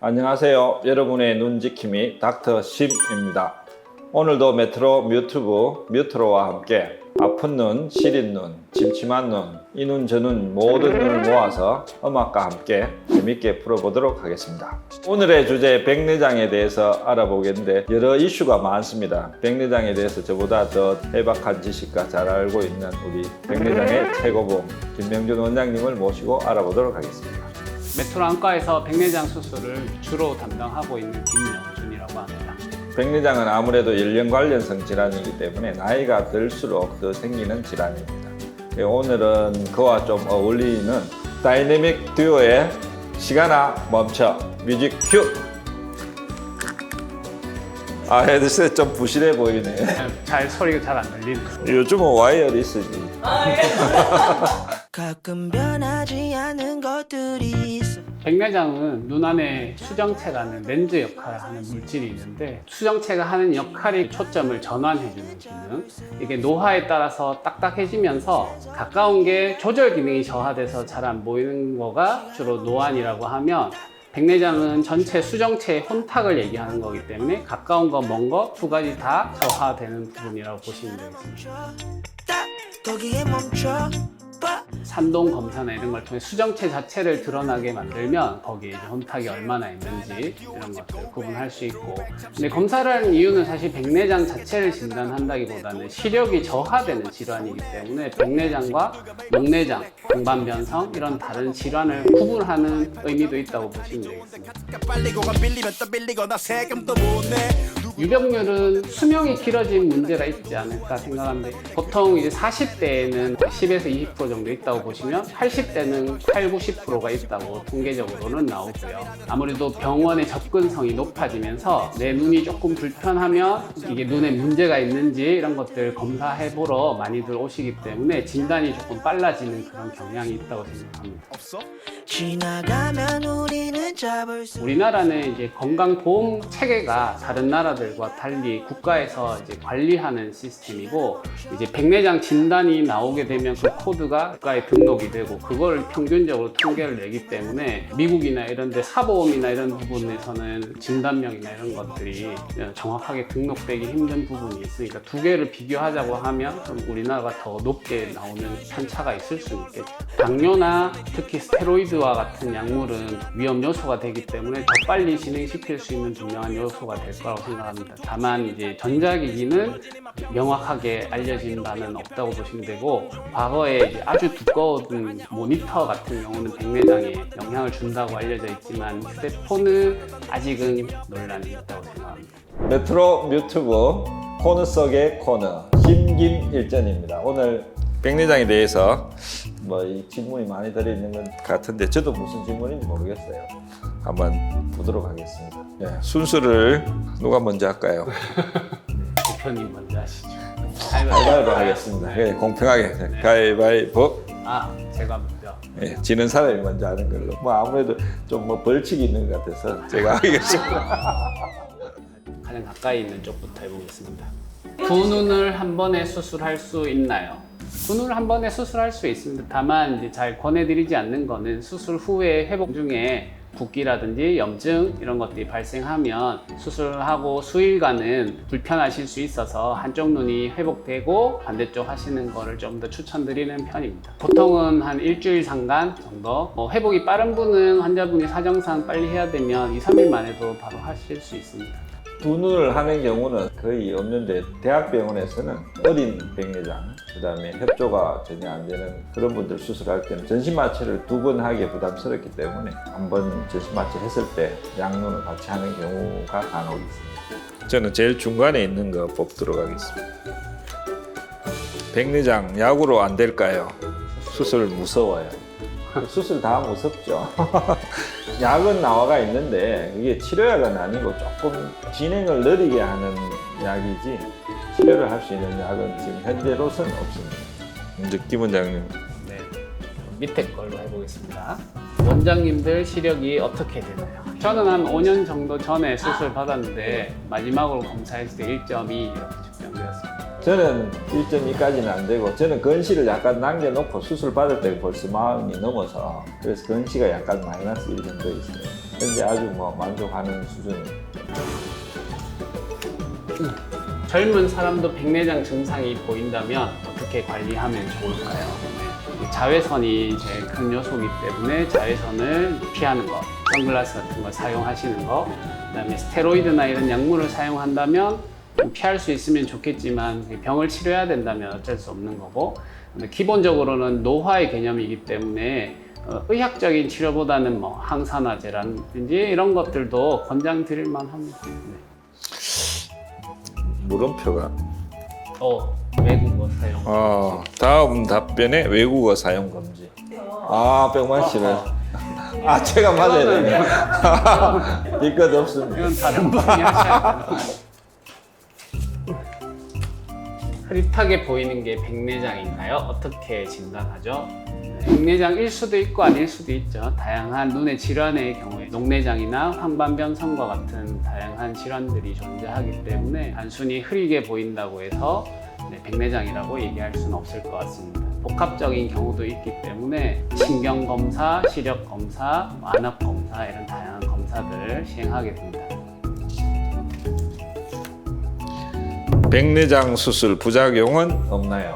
안녕하세요. 여러분의 눈지킴이 닥터 심입니다. 오늘도 메트로 뮤튜브 뮤트로와 함께 아픈 눈, 시린 눈, 침침한 눈, 이 눈, 저 눈 모든 눈을 모아서 음악과 함께 재밌게 풀어보도록 하겠습니다. 오늘의 주제 백내장에 대해서 알아보겠는데 여러 이슈가 많습니다. 백내장에 대해서 저보다 더 해박한 지식과 잘 알고 있는 우리 백내장의 최고봉 김명준 원장님을 모시고 알아보도록 하겠습니다. 메트로 안과에서 백내장 수술을 주로 담당하고 있는 김명준이라고 합니다. 백내장은 아무래도 연령 관련성 질환이기 때문에 나이가 들수록 더 생기는 질환입니다. 오늘은 그와 좀 어울리는 다이내믹 듀오의 시간아 멈춰 뮤직 큐! 헤드셋 좀 부실해 보이네. 소리가 잘 안 들리는. 요즘은 와이어리스지. 가끔 변하지 않은 것들이 있어. 백내장은 눈 안에 수정체가 하는 렌즈 역할을 하는 물질이 있는데 수정체가 하는 역할이 초점을 전환해주는 기능. 이게 노화에 따라서 딱딱해지면서 가까운 게 조절 기능이 저하돼서 잘 안 보이는 거가 주로 노안이라고 하면 백내장은 전체 수정체의 혼탁을 얘기하는 거기 때문에 가까운 거, 먼 거 두 가지 다 저하되는 부분이라고 보시면 되겠습니다. 딱 거기에 멈춰 봐. 산동 검사나 이런 걸 통해 수정체 자체를 드러나게 만들면 거기에 이제 혼탁이 얼마나 있는지 이런 것들 구분할 수 있고, 근데 검사를 하는 이유는 사실 백내장 자체를 진단한다기보다는 시력이 저하되는 질환이기 때문에 백내장과 녹내장, 광반변성 이런 다른 질환을 구분하는 의미도 있다고 보시면 되겠습니다. 유병률은 수명이 길어진 문제가 있지 않을까 생각하는데 보통 이제 40대에는 10에서 20% 정도 있다고 보시면 80대는 8, 90%가 있다고 통계적으로는 나오고요. 아무래도 병원의 접근성이 높아지면서 내 눈이 조금 불편하면 이게 눈에 문제가 있는지 이런 것들 검사해보러 많이들 오시기 때문에 진단이 조금 빨라지는 그런 경향이 있다고 생각합니다. 지나가면 우리는 잡을 수. 우리나라는 이제 건강보험 체계가 다른 나라들과 달리 국가에서 이제 관리하는 시스템이고, 이제 백내장 진단이 나오게 되면 그 코드가 국가에 등록이 되고 그걸 평균적으로 통계를 내기 때문에 미국이나 이런 데 사보험이나 이런 부분에서는 진단명이나 이런 것들이 정확하게 등록되기 힘든 부분이 있으니까 두 개를 비교하자고 하면 좀 우리나라가 더 높게 나오는 편차가 있을 수 있겠죠. 당뇨나 특히 스테로이드와 같은 약물은 위험 요소가 되기 때문에 더 빨리 진행시킬 수 있는 분명한 요소가 될 거라고 생각합니다. 다만 이제 전자기기는 명확하게 알려진 바는 없다고 보시면 되고, 과거에 이제 아주 두꺼운 모니터 같은 경우는 백내장에 영향을 준다고 알려져 있지만 휴대폰은 아직은 논란이 있다고 생각합니다. 메트로 뮤튜브 코너 속의 코너 김김일전입니다. 오늘 백내장에 대해서 이 질문이 많이 들어있는 것 같은데 저도 무슨 질문인지 모르겠어요. 한번 보도록 하겠습니다. 순서를 누가 먼저 할까요? 대표님 먼저 하시죠. 가위바위보 하겠습니다. 공평하게 가위바위보. 제가 먼저. 지는 사람이 먼저 하는 걸로. 아무래도 좀 벌칙이 있는 것 같아서 제가 하겠습니다. 가장 가까이 있는 쪽부터 해보겠습니다. 두 눈을 한 번에 수술할 수 있나요? 두 눈을 한 번에 수술할 수 있습니다. 다만 이제 잘 권해드리지 않는 거는 수술 후에 회복 중에 붓기라든지 염증 이런 것들이 발생하면 수술하고 수일간은 불편하실 수 있어서 한쪽 눈이 회복되고 반대쪽 하시는 거를 좀 더 추천드리는 편입니다. 보통은 한 일주일 상간 정도, 회복이 빠른 분은 환자분이 사정상 빨리 해야 되면 2, 3일 만에도 바로 하실 수 있습니다. 두 눈을 하는 경우는 거의 없는데 대학병원에서는 어린 백내장, 그 다음에 협조가 전혀 안 되는 그런 분들 수술할 때는 전신마취를 두 번 하기 부담스럽기 때문에 한 번 전신마취 했을 때 양눈을 같이 하는 경우가 간혹 있습니다. 저는 제일 중간에 있는 거 뽑도록 하겠습니다. 백내장 약으로 안 될까요? 수술 무서워요. 수술 다 무섭죠. 약은 나와가 있는데 이게 치료약은 아니고 조금 진행을 느리게 하는 약이지 치료를 할 수 있는 약은 지금 현재로서는 없습니다. 이제 김 원장님. 네, 밑에 걸로 해보겠습니다. 원장님들 시력이 어떻게 되나요? 저는 한 5년 정도 전에 수술 받았는데 마지막으로 검사했을 때 1.2 이렇게 측정되었습니다. 저는 1.2까지는 안 되고 저는 건시를 약간 남겨놓고 수술 받을 때 벌써 마흔이 넘어서 그래서 건시가 약간 마이너스 1 정도 있어요. 현재 아주 뭐 만족하는 수준입니다. 젊은 사람도 백내장 증상이 보인다면 어떻게 관리하면 좋을까요? 네. 자외선이 제일 큰 요소이기 때문에 자외선을 피하는 거, 선글라스 같은 거 사용하시는 거, 그다음에 스테로이드나 이런 약물을 사용한다면 좀 피할 수 있으면 좋겠지만 병을 치료해야 된다면 어쩔 수 없는 거고, 기본적으로는 노화의 개념이기 때문에 의학적인 치료보다는 뭐 항산화제라든지 이런 것들도 권장드릴 만합니다. 네. 물음표가 외국어 사용. 다음 답변에 외국어 사용 금지. 백만 씨를. 제가 맞아야 되네. 뒤끝 없습니다. 이건 다른 분이 하셔야 돼요. 흐릿하게 보이는 게 백내장인가요? 어떻게 진단하죠? 백내장일 수도 있고 아닐 수도 있죠. 다양한 눈의 질환의 경우에 녹내장이나 황반변성과 같은 다양한 질환들이 존재하기 때문에 단순히 흐리게 보인다고 해서 백내장이라고 얘기할 수는 없을 것 같습니다. 복합적인 경우도 있기 때문에 신경검사, 시력검사, 안압검사 이런 다양한 검사들을 시행하게 됩니다. 백내장 수술 부작용은 없나요?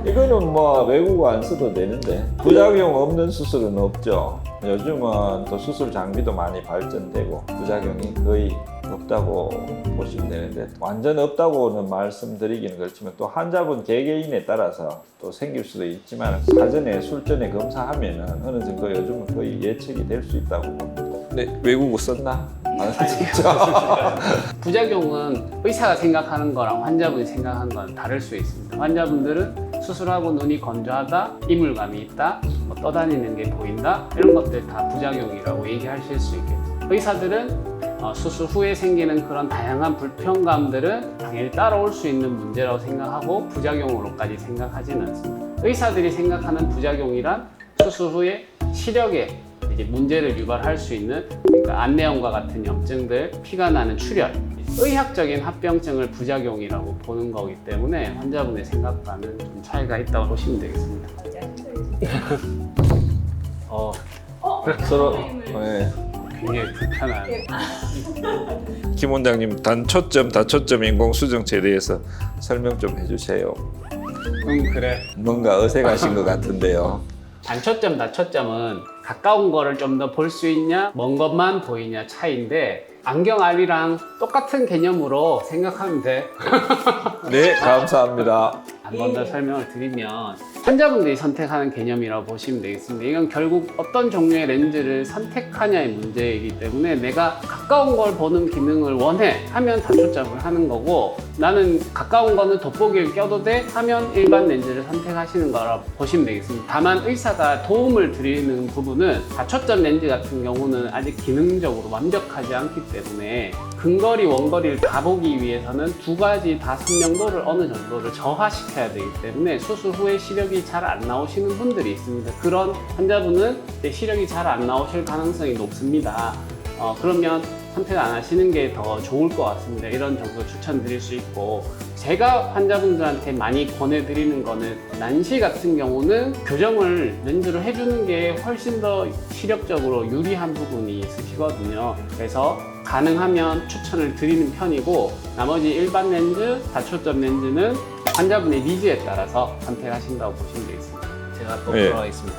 이거는 뭐 외국어 안 써도 되는데 부작용 없는 수술은 없죠. 요즘은 또 수술 장비도 많이 발전되고 부작용이 거의 없다고 보시면 되는데 완전 없다고는 말씀드리기는 그렇지만 또 환자분 개개인에 따라서 또 생길 수도 있지만 사전에 술전에 검사하면은 어느 정도 요즘은 거의 예측이 될 수 있다고 봅니다. 네, 외국어 썼나? 안 진짜. 부작용은 의사가 생각하는 거랑 환자분이 생각하는 건 다를 수 있습니다. 환자분들은 수술하고 눈이 건조하다, 이물감이 있다, 떠다니는 게 보인다 이런 것들 다 부작용이라고 얘기하실 수 있겠죠. 의사들은 수술 후에 생기는 그런 다양한 불편감들은 당연히 따라올 수 있는 문제라고 생각하고 부작용으로까지 생각하지는 않습니다. 의사들이 생각하는 부작용이란 수술 후에 시력에 이제 문제를 유발할 수 있는 그러니까 안내염과 같은 염증들, 피가 나는 출혈, 의학적인 합병증을 부작용이라고 보는 거기 때문에 환자분의 생각과는 좀 차이가 있다고 보시면 되겠습니다. 서로 굉장히 불편한. 김 원장님 단초점, 다초점 인공수정체에 대해서 설명 좀 해주세요. 그래. 뭔가 어색하신 것 같은데요. 단초점, 다초점은 가까운 거를 좀 더 볼 수 있냐, 먼 것만 보이냐 차이인데 안경알이랑 똑같은 개념으로 생각하면 돼. 네, 감사합니다. 한 번 더 설명을 드리면 환자분들이 선택하는 개념이라고 보시면 되겠습니다. 이건 결국 어떤 종류의 렌즈를 선택하냐의 문제이기 때문에 내가 가까운 걸 보는 기능을 원해 하면 다초점을 하는 거고 나는 가까운 거는 돋보기를 껴도 돼 하면 일반 렌즈를 선택하시는 거라고 보시면 되겠습니다. 다만 의사가 도움을 드리는 부분은 다초점 렌즈 같은 경우는 아직 기능적으로 완벽하지 않기 때문에 근거리, 원거리를 다 보기 위해서는 두 가지 다 선명도를 어느 정도를 저하시켜야 되기 때문에 수술 후에 시력이 잘 안 나오시는 분들이 있습니다. 그런 환자분은 시력이 잘 안 나오실 가능성이 높습니다. 그러면 선택 안 하시는 게 더 좋을 것 같습니다. 이런 정도 추천드릴 수 있고 제가 환자분들한테 많이 권해드리는 거는 난시 같은 경우는 교정을 렌즈로 해주는 게 훨씬 더 시력적으로 유리한 부분이 있으시거든요. 그래서 가능하면 추천을 드리는 편이고 나머지 일반 렌즈, 다초점 렌즈는 환자분의 니즈에 따라서 선택하신다고 보시면 되겠습니다. 제가 또 들어가겠습니다.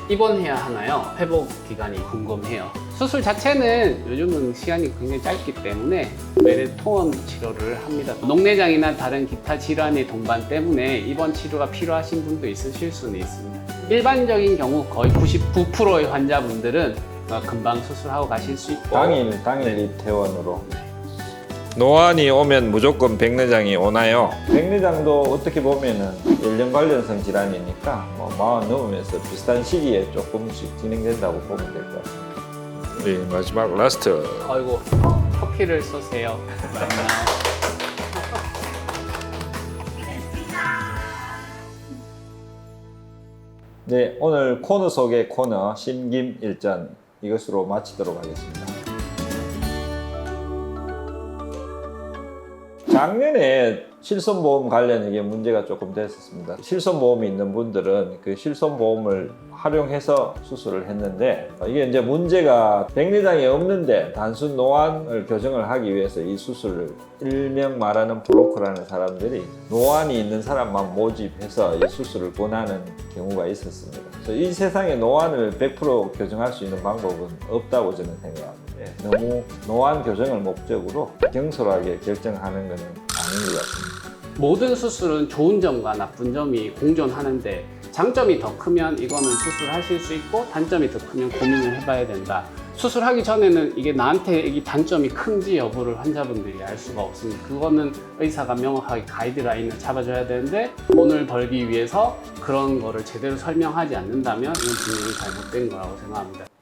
입원해야 하나요? 회복 기간이 궁금해요. 수술 자체는 요즘은 시간이 굉장히 짧기 때문에 매일 통원 치료를 합니다. 녹내장이나 다른 기타 질환의 동반 때문에 입원 치료가 필요하신 분도 있으실 수는 있습니다. 일반적인 경우 거의 99%의 환자분들은 금방 수술하고 가실 수 있고 당일 입퇴원으로. 노안이 오면 무조건 백내장이 오나요? 백내장도 어떻게 보면은 연령 관련성 질환이니까 뭐 40 넘으면서 비슷한 시기에 조금씩 진행된다고 보면 될 것 같습니다. 네, 마지막 라스트. 아이고 커피를 쏘세요. 네, 오늘 코너 속의 코너 심김일전 이것으로 마치도록 하겠습니다. 작년에 실손보험 관련 이게 문제가 조금 됐었습니다. 실손보험이 있는 분들은 그 실손보험을 활용해서 수술을 했는데 이게 이제 문제가 백내장이 없는데 단순 노안을 교정을 하기 위해서 이 수술을 일명 말하는 브로커라는 사람들이 노안이 있는 사람만 모집해서 이 수술을 권하는 경우가 있었습니다. 그래서 이 세상에 노안을 100% 교정할 수 있는 방법은 없다고 저는 생각합니다. 너무 노안 교정을 목적으로 경솔하게 결정하는 것은 아닌 것 같습니다. 모든 수술은 좋은 점과 나쁜 점이 공존하는데 장점이 더 크면 이거는 수술하실 수 있고 단점이 더 크면 고민을 해봐야 된다. 수술하기 전에는 이게 나한테 이 단점이 큰지 여부를 환자분들이 알 수가 없습니다. 그거는 의사가 명확하게 가이드라인을 잡아줘야 되는데 돈을 벌기 위해서 그런 거를 제대로 설명하지 않는다면 이건 분명히 잘못된 거라고 생각합니다.